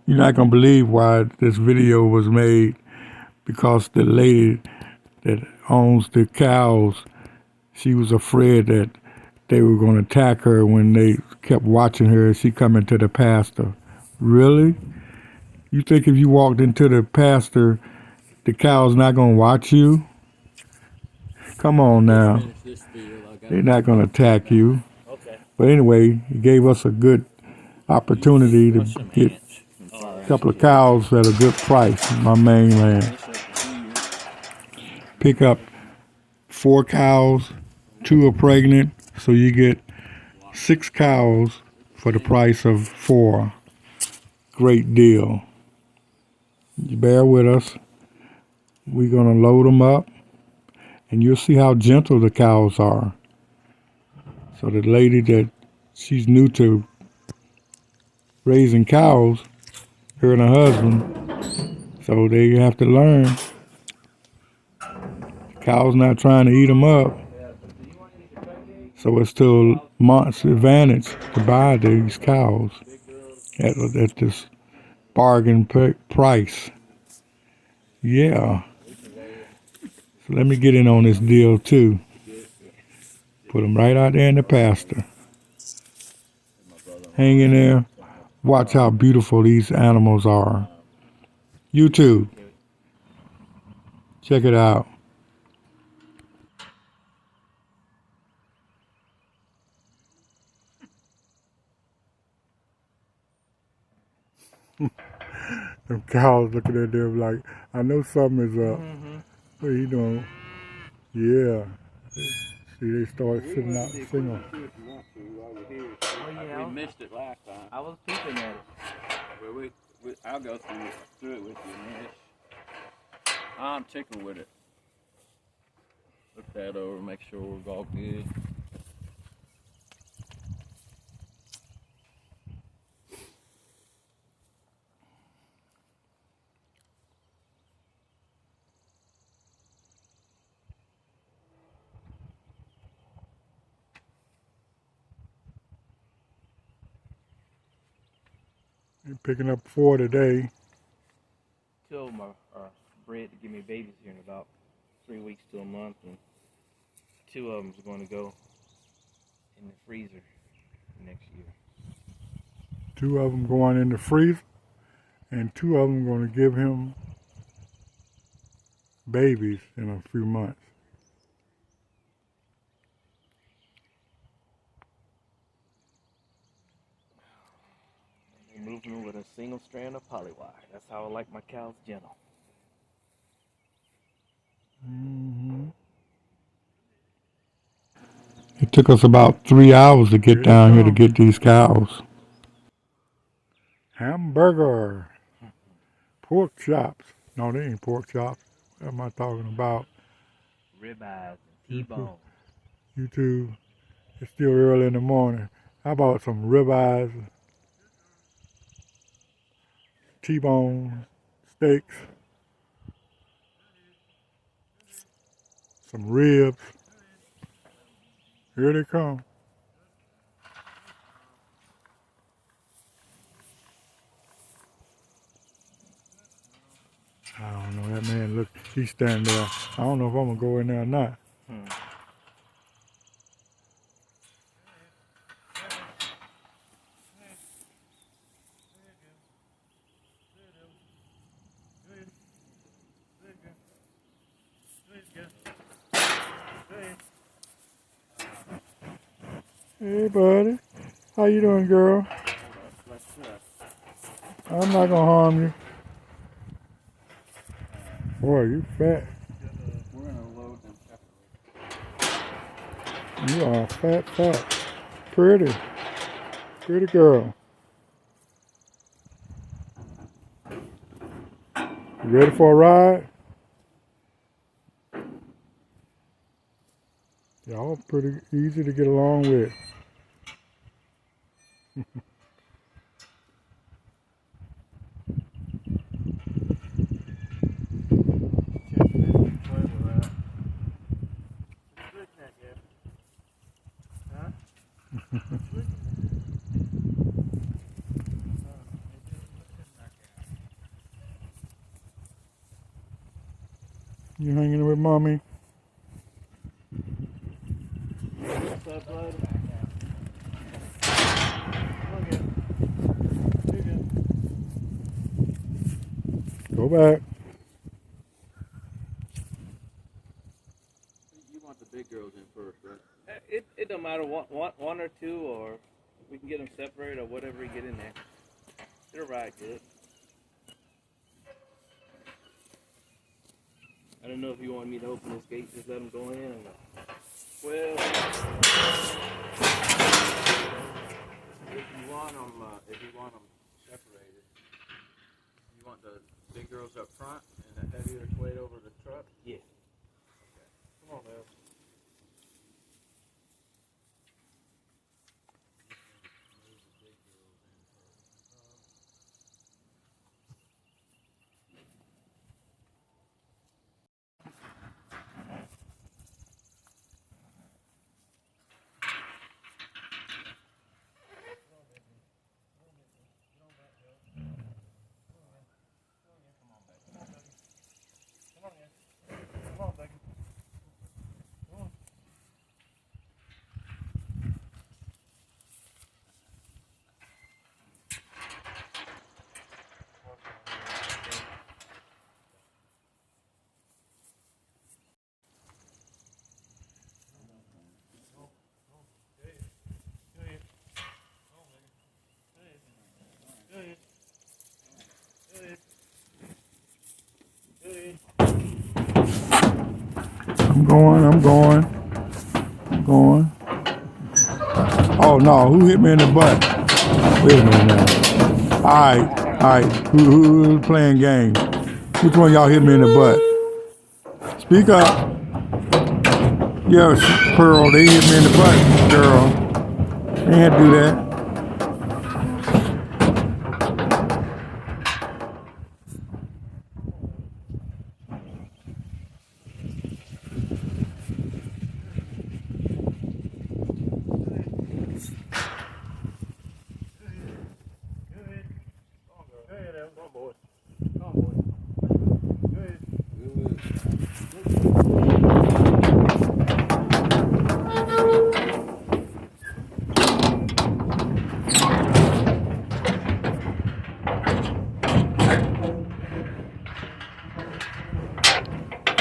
You're not gonna believe why this video was made, because the lady that owns the cows, she was afraid that they were going to attack her when they kept watching her as she come into the pasture. Really? You think if you walked into the pasture, the cow's not going to watch you? Come on now. They're not going to attack you. But anyway, it gave us a good opportunity to get a couple of cows at a good price in my mainland. Pick up 4 cows, 2 are pregnant, so you get 6 cows for the price of 4. Great deal. You bear with us. We're going to load them up, and you'll see how gentle the cows are. So the lady that she's new to raising cows, her and her husband, so they have to learn. The cow's not trying to eat them up. So it's still month's advantage to buy these cows at this bargain price. Yeah. So let me get in on this deal too. Put them right out there in the pasture. Hang in there. Watch how beautiful these animals are. YouTube, check it out. Them cows looking at them like, I know something is up. What are you doing? Yeah. See, they start sitting out singing. Oh yeah, we missed it last time. I was peeping at it. Well, I'll go through it with you, man. I'm tickled with it. Look that over, make sure we're all good. They're picking up 4 today. 2 of them are bred to give me babies here in about 3 weeks to a month, and 2 of them is going to go in the freezer next year. 2 of them going in the freezer, and 2 of them going to give him babies in a few months. Moving with a single strand of polywire. That's how I like my cows gentle. Mm-hmm. It took us about 3 hours to get down here to get these cows. Hamburger. Pork chops. No, they ain't pork chops. What am I talking about? Ribeyes and T-bone. YouTube, it's still early in the morning. How about some ribeyes, T-bone steaks, some ribs. Here they come. I don't know, that man, look, he's standing there. I don't know if I'm gonna go in there or not. Hey, buddy. How you doing, girl? I'm not gonna harm you. Boy, you fat. We're gonna load them separately. You are fat. Pretty girl. You ready for a ride? Y'all pretty easy to get along with. You hanging with mommy? What's up, bud? Go back. You want the big girls in first, right? It don't matter, one or two, or we can get them separated or whatever you get in there. They're right good. I don't know if you want me to open this gate, just let them go in or not. Well, If you want them separated, you want the big girls up front and the heavier weight over the truck? yeah. Okay. Come on, Bill. I'm going. Oh no, who hit me in the butt? Wait a minute now. Alright. Who's playing games? Which one of y'all hit me in the butt? Speak up. Yeah, Pearl, they hit me in the butt, girl. They had to do that.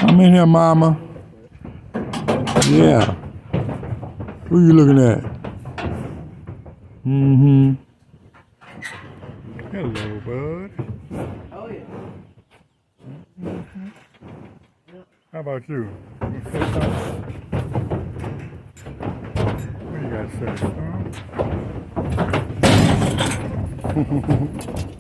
I'm in here, mama. Yeah. Who you looking at? Mm-hmm. Hello, bud. Oh, yeah. How about you? What do you got to say? Huh?